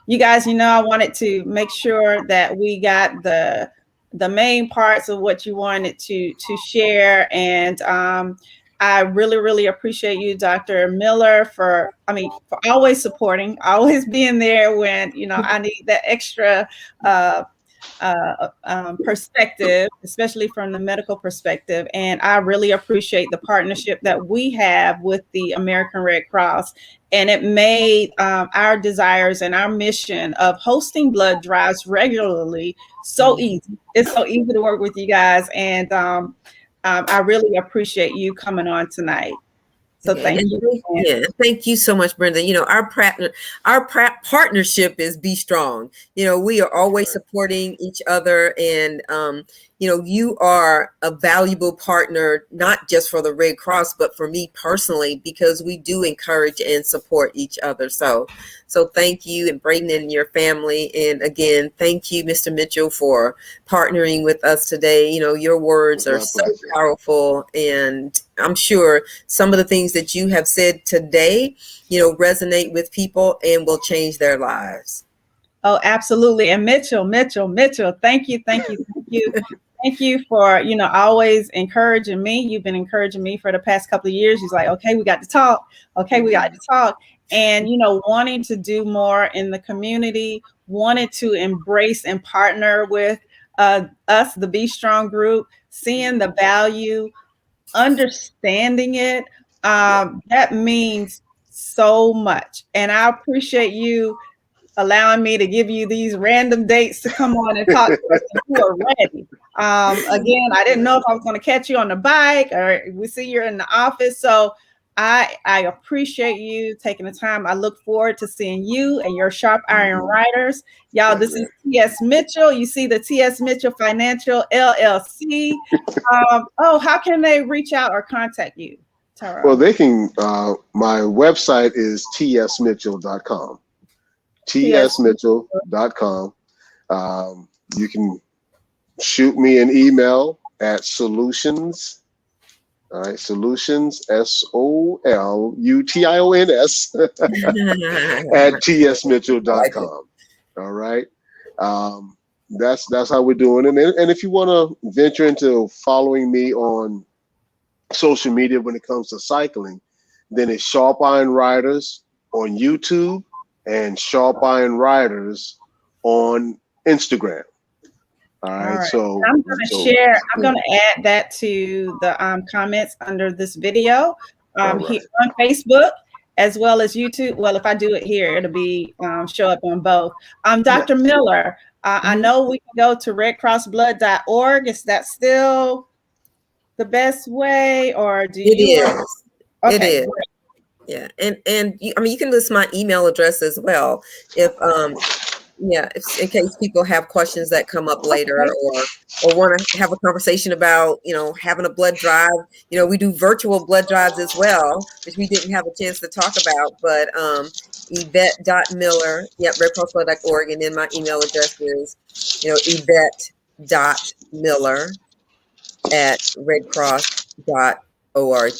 you guys, I wanted to make sure that we got the main parts of what you wanted to share. And I really, really appreciate you, Dr. Miller, for always supporting, always being there when, I need that extra perspective, especially from the medical perspective. And I really appreciate the partnership that we have with the American Red Cross. And it made our desires and our mission of hosting blood drives regularly so easy. It's so easy to work with you guys. And I really appreciate you coming on tonight. So thank you. Yeah, thank you so much, Brenda. Our partnership is Be Strong. We are always supporting each other, and you are a valuable partner, not just for the Red Cross, but for me personally, because we do encourage and support each other. So thank you, and Braden and your family. And again, thank you, Mr. Mitchell, for partnering with us today. Your words are so powerful, and I'm sure some of the things that you have said today, resonate with people and will change their lives. Oh, absolutely. And Mitchell, thank you. Thank you for, always encouraging me. You've been encouraging me for the past couple of years. He's like, okay, we got to talk. and, you know, wanting to do more in the community, wanted to embrace and partner with us, the Be Strong group, seeing the value, understanding it. That means so much. And I appreciate you allowing me to give you these random dates to come on and talk to us if you are ready. Again, I didn't know if I was going to catch you on the bike or we see you're in the office. So I appreciate you taking the time. I look forward to seeing you and your Sharp Iron Riders. Y'all, this is T.S. Mitchell. You see the T.S. Mitchell Financial LLC. How can they reach out or contact you, Tyrell? Well, they can, my website is tsmitchell.com. tsmitchell.com. You can shoot me an email at solutions. All right, solutions, SOLUTIONS at tsmitchell.com. All right. That's how we're doing it. And if you want to venture into following me on social media when it comes to cycling, then it's Sharp Iron Riders on YouTube and Sharp Iron Riders on Instagram. All right. So I'm going to share. I'm going to add that to the comments under this video here on Facebook as well as YouTube. Well, if I do it here, it'll be show up on both. Dr. Miller, I know we can go to redcrossblood.org. Is that still the best way, or do you? It is. Okay, it is. Great. Yeah, and you, I mean, you can list my email address as well if in case people have questions that come up later or want to have a conversation about, you know, having a blood drive. You know, we do virtual blood drives as well, which we didn't have a chance to talk about, but Yvette.Miller, redcrossblood.org, and then my email address is, Yvette.Miller at redcross.org.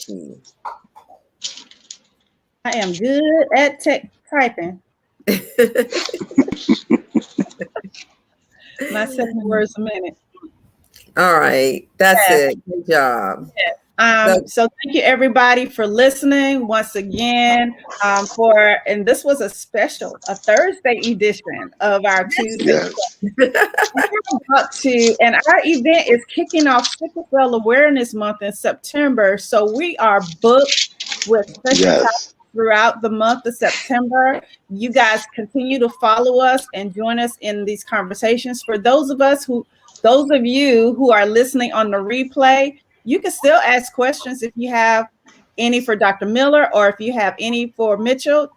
I am good at typing. My 7 words a minute. All right. That's it. Good job. So thank you everybody for listening once again and this was a Thursday edition of our Tuesday. And our event is kicking off Sickle Cell Awareness Month in September. So we are booked with special topics throughout the month of September. You guys continue to follow us and join us in these conversations. For those of you who are listening on the replay, you can still ask questions if you have any for Dr. Miller or if you have any for Mitchell.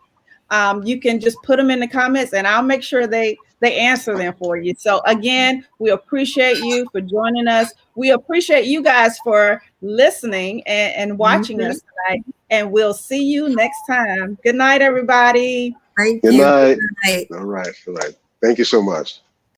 You can just put them in the comments and I'll make sure they answer them for you. So again, we appreciate you for joining us. We appreciate you guys for listening and watching us tonight. And we'll see you next time. Good night, everybody. Thank you. Good night. All right. Thank you so much.